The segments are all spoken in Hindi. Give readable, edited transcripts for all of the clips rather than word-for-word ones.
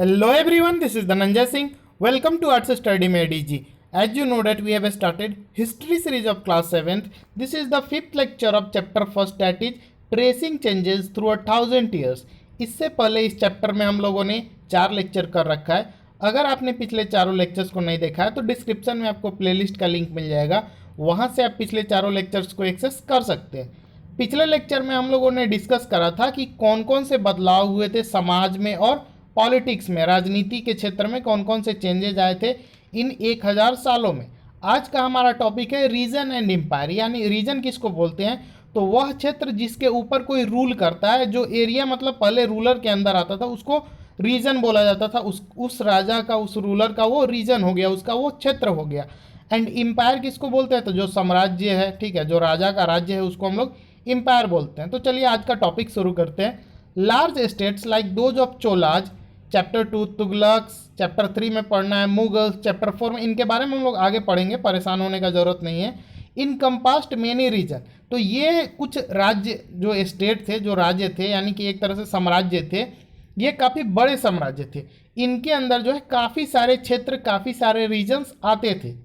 Hello everyone, this is Dhananjay Singh. Welcome to Arts Study Med EG. As you know that we have started history series of class 7th. This is the fifth lecture of chapter first, that is tracing changes through 1000 years. इससे पहले इस चैप्टर में हम लोगों ने 4 लेक्चर कर रखा है। अगर आपने पिछले चारों लेक्चर्स को नहीं देखा है तो डिस्क्रिप्शन में आपको प्लेलिस्ट का लिंक मिल जाएगा, वहाँ से आप पिछले चारों लेक्चर्स को एक्सेस कर सकते हैं। पिछले लेक्चर में हम लोगों ने डिस्कस करा था कि कौन कौन से बदलाव हुए थे समाज में और पॉलिटिक्स में, राजनीति के क्षेत्र में कौन कौन से चेंजेज आए थे इन 1000 सालों में। आज का हमारा टॉपिक है रीजन एंड एम्पायर, यानी रीजन किसको बोलते हैं तो वह क्षेत्र जिसके ऊपर कोई रूल करता है। जो एरिया मतलब पहले रूलर के अंदर आता था उसको रीजन बोला जाता था, उस राजा का, उस रूलर का वो रीजन हो गया, उसका वो क्षेत्र हो गया। एंड एम्पायर किसको बोलते हैं तो जो साम्राज्य है, ठीक है, जो राजा का राज्य है उसको हम लोग एम्पायर बोलते हैं। तो चलिए आज का टॉपिक शुरू करते हैं। Large states like those of Cholas, chapter 2 Tughlaqs, chapter 3 में पढ़ना है मुगल्स, चैप्टर 4 में इनके बारे में हम लोग आगे पढ़ेंगे, परेशान होने का ज़रूरत नहीं है। इनकम्पास्ड मेनी रीजन, तो ये कुछ राज्य जो स्टेट थे, जो राज्य थे, यानी कि एक तरह से साम्राज्य थे, ये काफ़ी बड़े साम्राज्य थे। इनके अंदर जो है काफ़ी सारे क्षेत्र, काफ़ी सारे रीजन्स आते थे।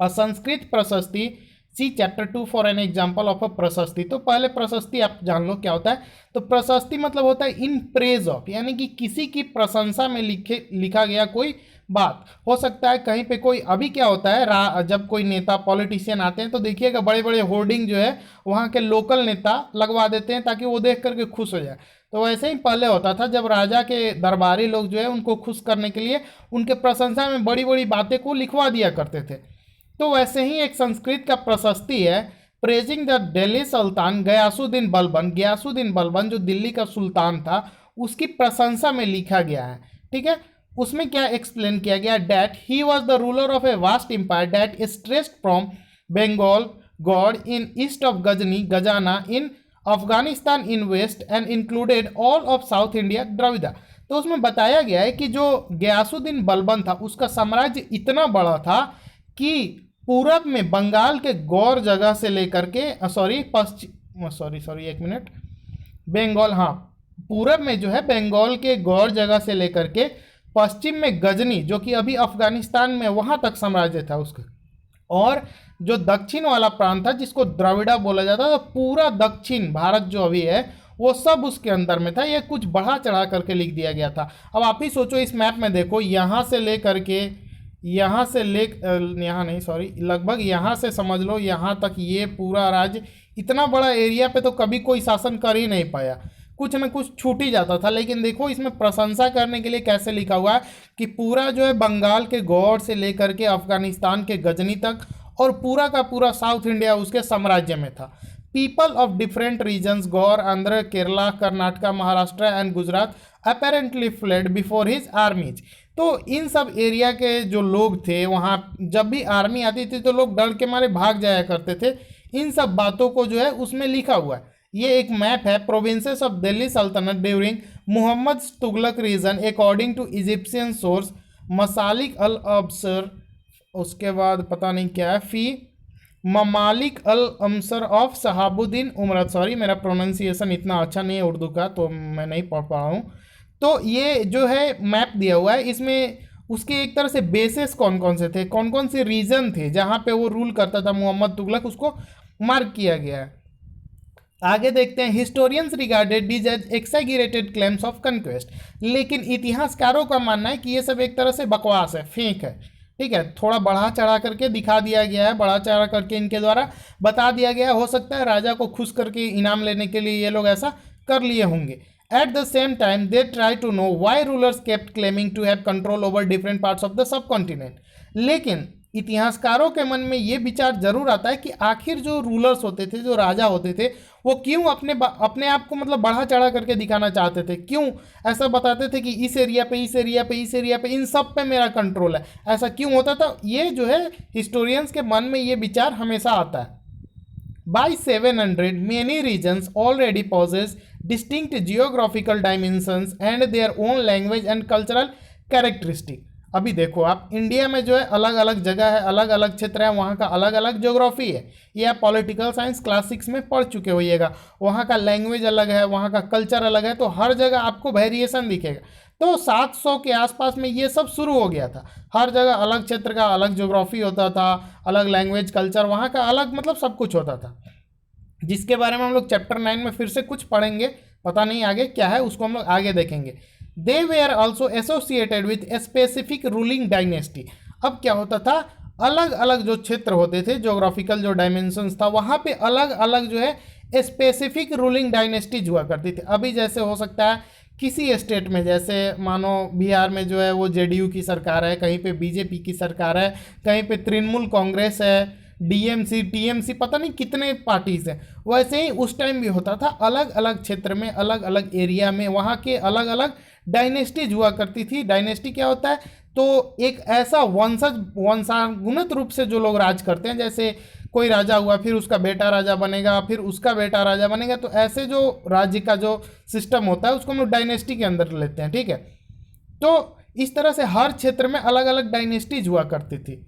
असंस्कृत प्रशस्ति, see chapter 2 for an example of a प्रशस्ति। तो पहले प्रशस्ति आप जान लो क्या होता है। तो प्रशस्ति मतलब होता है इन प्रेज ऑफ, यानी कि किसी की प्रशंसा में लिखा गया कोई बात। हो सकता है कहीं पे कोई, अभी क्या होता है जब कोई नेता पॉलिटिशियन आते हैं तो देखिएगा बड़े बड़े होर्डिंग जो है वहाँ के लोकल नेता लगवा देते हैं ताकि वो देख करके खुश हो जाए। तो वैसे ही पहले होता था, जब राजा के दरबारी लोग जो है उनको खुश करने के लिए उनके प्रशंसा में बड़ी बड़ी बातें को लिखवा दिया करते थे। तो वैसे ही एक संस्कृत का प्रशस्ति है, प्रेजिंग द दिल्ली सुल्तान गयासुद्दीन बलबन। गयासुद्दीन बलबन जो दिल्ली का सुल्तान था उसकी प्रशंसा में लिखा गया है, ठीक है। उसमें क्या एक्सप्लेन किया गया, that he was the ruler of a vast empire that stretched from Bengal god in east of Ghazni Ghazna in Afghanistan in west and included all of south India Dravida. तो उसमें बताया गया है कि जो गयासुद्दीन बलबन था उसका साम्राज्य इतना बड़ा था कि पूरब में बंगाल के गौर जगह से लेकर के बंगाल, हाँ, पूरब में जो है बंगाल के गौर जगह से लेकर के पश्चिम में गजनी जो कि अभी अफगानिस्तान में, वहाँ तक साम्राज्य था उसका। और जो दक्षिण वाला प्रांत था जिसको द्रविड़ा बोला जाता था, पूरा दक्षिण भारत जो अभी है वो सब उसके अंदर में था। ये कुछ बढ़ा चढ़ा करके लिख दिया गया था। अब आप ही सोचो, इस मैप में देखो, यहाँ से लगभग यहाँ से समझ लो यहाँ तक ये पूरा राज्य, इतना बड़ा एरिया पे तो कभी कोई शासन कर ही नहीं पाया, कुछ न कुछ छूट ही जाता था। लेकिन देखो इसमें प्रशंसा करने के लिए कैसे लिखा हुआ है कि पूरा जो है बंगाल के गौर से लेकर के अफगानिस्तान के गजनी तक और पूरा का पूरा साउथ इंडिया उसके साम्राज्य में था। People of different regions, Gaur, Andhra, Kerala, Karnataka, Maharashtra and Gujarat apparently fled before his armies. तो इन सब एरिया के जो लोग थे, वहाँ जब भी आर्मी आती थी तो लोग डर के मारे भाग जाया करते थे। इन सब बातों को जो है उसमें लिखा हुआ है। ये एक मैप है, provinces of Delhi Sultanate during Muhammad Tughlaq region according to Egyptian source Masalik al Absar, उसके बाद पता नहीं क्या है, Fi Mamalik al Amsar of Shahabuddin Umari. Sorry, मेरा प्रोनाउंसिएशन इतना अच्छा नहीं है उर्दू का, तो मैं नहीं पढ़ पा रहा हूँ। तो ये जो है मैप दिया हुआ है, इसमें उसके एक तरह से बेसिस कौन कौन से थे, कौन कौन से रीजन थे जहाँ पे वो रूल करता था मुहम्मद तुगलक, उसको मार्क किया गया है। आगे देखते हैं, historians regarded these as exaggerated claims of conquest. लेकिन इतिहासकारों का मानना है कि ये सब एक तरह से बकवास है, फेक है, ठीक है, थोड़ा बढ़ा चढ़ा करके दिखा दिया गया है, बढ़ा चढ़ा करके इनके द्वारा बता दिया गया है। हो सकता है राजा को खुश करके इनाम लेने के लिए ये लोग ऐसा कर लिए होंगे। At the same time, they try to know why rulers kept claiming to have control over different parts of the subcontinent. लेकिन इतिहासकारों के मन में ये विचार जरूर आता है कि आखिर जो रूलर्स होते थे, जो राजा होते थे, वो क्यों अपने आप को मतलब बढ़ा चढ़ा करके दिखाना चाहते थे, क्यों ऐसा बताते थे कि इस एरिया पे, इस एरिया पे, इस एरिया पे, इन सब पे मेरा कंट्रोल है, ऐसा क्यों होता था। ये जो है हिस्टोरियंस के मन में ये विचार हमेशा आता है। By 700, many regions already possess distinct geographical dimensions and their own language and cultural characteristic. अभी देखो आप, इंडिया में जो है अलग अलग जगह है, अलग अलग क्षेत्र है, वहाँ का अलग अलग ज्योग्राफी है। ये आप पॉलिटिकल साइंस क्लासिक्स में पढ़ चुके होइएगा। वहाँ का लैंग्वेज अलग है, वहाँ का कल्चर अलग है, तो हर जगह आपको वेरिएशन दिखेगा। तो 700 के आसपास में ये सब शुरू हो गया था। हर जगह अलग क्षेत्र का अलग ज्योग्राफी होता था, अलग लैंग्वेज कल्चर वहाँ का अलग, मतलब सब कुछ होता था, जिसके बारे में हम लोग चैप्टर 9 में फिर से कुछ पढ़ेंगे। पता नहीं आगे क्या है, उसको हम लोग आगे देखेंगे। They were also associated with a specific ruling dynasty. अब क्या होता था, अलग अलग जो क्षेत्र होते थे, जोग्राफिकल जो डायमेंशंस था, वहाँ पे अलग अलग जो है स्पेसिफिक रूलिंग डायनेस्टीज हुआ करती थी। अभी जैसे हो सकता है किसी स्टेट में, जैसे मानो बिहार में जो है वो जेडीयू की सरकार है, कहीं पे बीजेपी की सरकार है, कहीं पे तृणमूल कांग्रेस है, डीएमसी टीएमसी, पता नहीं कितने पार्टीज हैं। वैसे ही उस टाइम भी होता था, अलग अलग क्षेत्र में अलग अलग एरिया में वहाँ के अलग अलग डायनेस्टीज हुआ करती थी। डायनेस्टी क्या होता है, तो एक ऐसा वंशानुगत रूप से जो लोग राज करते हैं, जैसे कोई राजा हुआ, फिर उसका बेटा राजा बनेगा, फिर उसका बेटा राजा बनेगा, तो ऐसे जो राज्य का जो सिस्टम होता है उसको हम लोग डायनेस्टी के अंदर लेते हैं, ठीक है। तो इस तरह से हर क्षेत्र में अलग अलग डायनेस्टीज हुआ करती थी।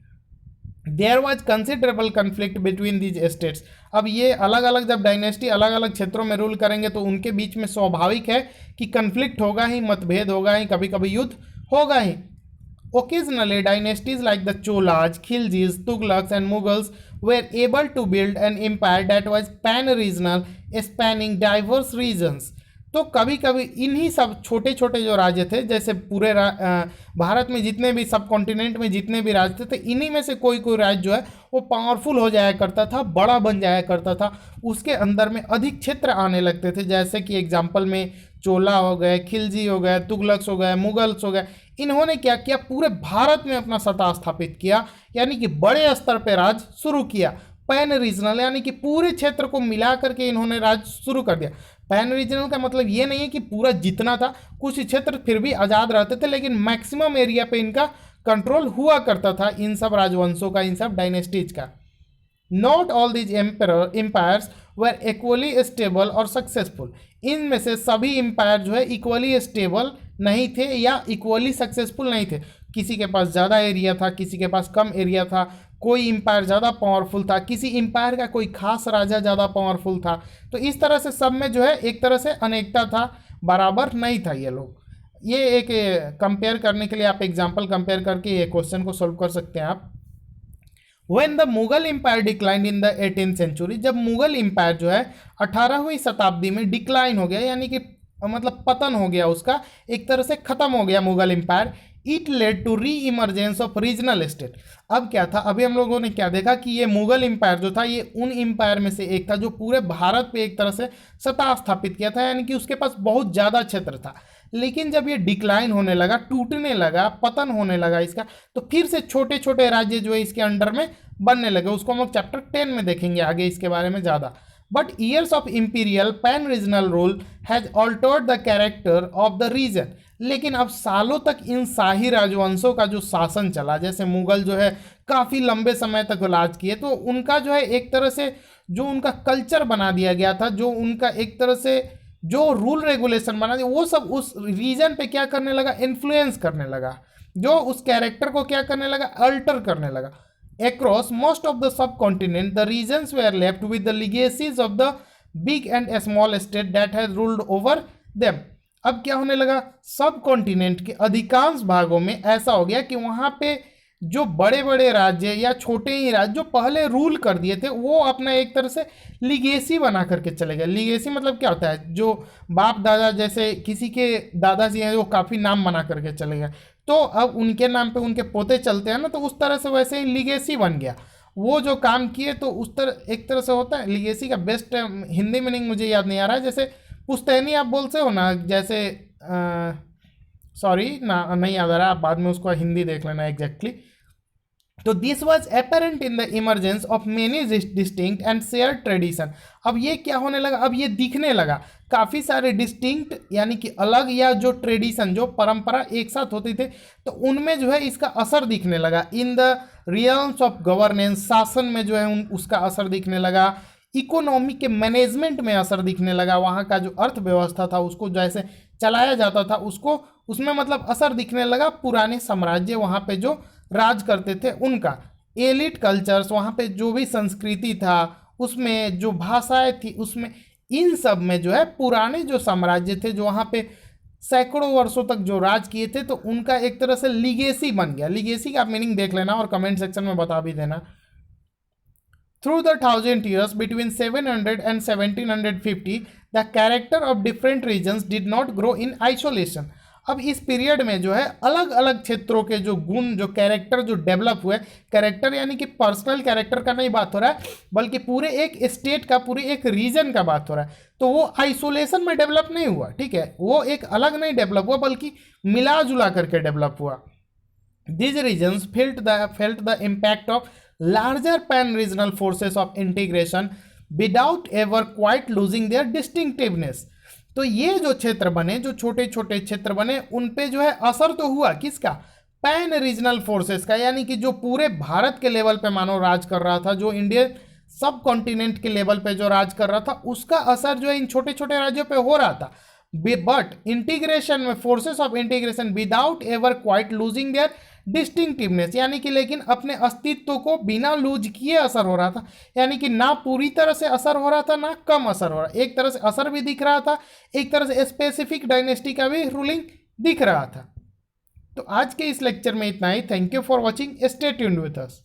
There was considerable conflict between these states. अब ये अलग अलग जब डायनेस्टी अलग अलग क्षेत्रों में रूल करेंगे तो उनके बीच में स्वाभाविक है कि कन्फ्लिक्ट होगा ही, मतभेद होगा ही, कभी कभी युद्ध होगा ही। Occasionally, dynasties like the Cholas, Khiljis, Tughlaqs, and Mughals were able to build an empire that was pan-regional, spanning diverse regions. तो कभी कभी इन्हीं सब छोटे छोटे जो राज्य थे, जैसे पूरे भारत में जितने भी सब कॉन्टिनेंट में जितने भी राज्य थे, तो इन्हीं में से कोई कोई राज्य जो है वो पावरफुल हो जाया करता था, बड़ा बन जाया करता था, उसके अंदर में अधिक क्षेत्र आने लगते थे। जैसे कि एग्जाम्पल में चोला हो गए, खिलजी हो गए, तुगलक्स हो गए, मुगल्स हो गए। इन्होंने क्या किया, पूरे भारत में अपना सत्ता स्थापित किया, यानी कि बड़े स्तर पर राज शुरू किया। पैन रीजनल यानी कि पूरे क्षेत्र को मिला करके इन्होंने राज शुरू कर दिया। पैन रीजनल का मतलब ये नहीं है कि पूरा जितना था, कुछ क्षेत्र फिर भी आज़ाद रहते थे, लेकिन मैक्सिमम एरिया पे इनका कंट्रोल हुआ करता था, इन सब राजवंशों का, इन सब डायनेस्टीज का। Not all these empires were equally stable और सक्सेसफुल। इनमें से सभी एम्पायर जो है इक्वली स्टेबल नहीं थे या इक्वली सक्सेसफुल नहीं थे। किसी के पास ज़्यादा एरिया था, किसी के पास कम एरिया था, कोई एम्पायर ज़्यादा पावरफुल था, किसी एम्पायर का कोई खास राजा ज़्यादा पावरफुल था। तो इस तरह से सब में जो है एक तरह से अनेकता था, बराबर नहीं था ये लोग। ये एक कंपेयर करने के लिए आप एग्जाम्पल कंपेयर करके ये क्वेश्चन को सॉल्व कर सकते हैं आप। When the Mughal empire decline in the 18th century, जब मुगल एम्पायर जो है 18वीं शताब्दी में डिक्लाइन हो गया, यानी कि मतलब पतन हो गया उसका, एक तरह से खत्म हो गया Mughal empire. It led to reemergence of regional state. अब क्या था, अभी हम लोगों ने क्या देखा कि ये मुगल एम्पायर जो था ये उन एम्पायर में से एक था जो पूरे भारत पे एक तरह से सत्ता स्थापित किया था, यानी कि उसके पास बहुत ज़्यादा क्षेत्र था। लेकिन जब ये डिक्लाइन होने लगा, टूटने लगा, पतन होने लगा इसका, तो फिर से छोटे छोटे राज्य जो है इसके अंडर में बनने लगे। उसको हम लोग चैप्टर 10 में देखेंगे आगे इसके बारे में ज़्यादा। But years of imperial pan regional rule has altered the character of the region. लेकिन अब सालों तक इन शाही राजवंशों का जो शासन चला, जैसे मुगल जो है काफ़ी लंबे समय तक राज किए, तो उनका जो है एक तरह से जो उनका कल्चर बना दिया गया था, जो उनका एक तरह से जो रूल रेगुलेशन बना दिया, वो सब उस रीजन पे क्या करने लगा, इन्फ्लुएंस करने लगा, जो उस कैरेक्टर को क्या करने लगा, अल्टर करने लगा। Across most of the subcontinent, the regions were left with the legacies of the big and small state that had ruled over them. अब क्या होने लगा, सब कॉन्टिनेंट के अधिकांश भागों में ऐसा हो गया कि वहाँ पे जो बड़े बड़े राज्य या छोटे ही राज्य जो पहले रूल कर दिए थे, वो अपना एक तरह से लिगेसी बना करके चले गए। लिगेसी मतलब क्या होता है, जो बाप दादा, जैसे किसी के दादाजी हैं वो काफ़ी नाम बना करके चले गए, तो अब उनके नाम पे उनके पोते चलते हैं ना, तो उस तरह से वैसे ही लिगेसी बन गया। वो जो काम किए तो उस तरह एक तरह से होता है। लिगेसी का बेस्ट हिंदी मीनिंग मुझे याद नहीं आ रहा है, जैसे पुश्तैनी आप बोलते हो ना, जैसे सॉरी ना, नहीं याद आ रहा, आप बाद में उसको हिंदी देख लेना एग्जैक्टली। तो this was apparent in the emergence of many distinct and share tradition. अब ये क्या होने लगा, अब ये दिखने लगा काफ़ी सारे डिस्टिंक्ट यानी कि अलग या जो ट्रेडिशन जो परंपरा एक साथ होती थे, तो उनमें जो है इसका असर दिखने लगा। इन द रियल्स ऑफ गवर्नेंस, शासन में जो है उसका असर दिखने लगा। इकोनॉमी के मैनेजमेंट में असर दिखने लगा, वहाँ का जो अर्थव्यवस्था था उसको जैसे चलाया जाता था उसको, उसमें मतलब असर दिखने लगा। पुराने साम्राज्य वहाँ पे जो राज करते थे उनका, एलिट कल्चर्स, वहाँ पे जो भी संस्कृति था, उसमें जो भाषाएं थी, उसमें इन सब में जो है पुराने जो साम्राज्य थे जो वहाँ पे सैकड़ों वर्षों तक जो राज किए थे, तो उनका एक तरह से लीगेसी बन गया। लीगेसी का आप मीनिंग देख लेना और कमेंट सेक्शन में बता भी देना। Through the thousand years between 700 and 1750, the character of different regions did not grow in isolation. अब इस पीरियड में जो है अलग अलग क्षेत्रों के जो गुण, जो कैरेक्टर जो डेवलप हुए, कैरेक्टर यानी कि पर्सनल कैरेक्टर का नहीं बात हो रहा है, बल्कि पूरे एक स्टेट का, पूरे एक रीजन का बात हो रहा है। तो वो आइसोलेशन में डेवलप नहीं हुआ, ठीक है, वो एक अलग नहीं डेवलप हुआ, बल्कि मिला जुला करके डेवलप हुआ। These regions felt the impact of larger pan-regional forces of integration without ever quite losing their distinctiveness. तो ये जो क्षेत्र बने, जो छोटे छोटे क्षेत्र बने, उन पे जो है असर तो हुआ किसका? पैन रीजनल फोर्सेस का, यानी कि जो पूरे भारत के लेवल पे मानो राज कर रहा था, जो इंडिया सब कॉन्टिनेंट के लेवल पे जो राज कर रहा था, उसका असर जो है इन छोटे छोटे राज्यों पे हो रहा था। बट इंटीग्रेशन में, forces of integration without ever quite losing their distinctiveness, यानी कि लेकिन अपने अस्तित्व को बिना लूज किए असर हो रहा था। यानी कि ना पूरी तरह से असर हो रहा था, ना कम असर हो रहा, एक तरह से असर भी दिख रहा था, एक तरह से स्पेसिफिक डायनेस्टी का भी रूलिंग दिख रहा था। तो आज के इस लेक्चर में इतना ही। Thank you for watching, stay tuned with us.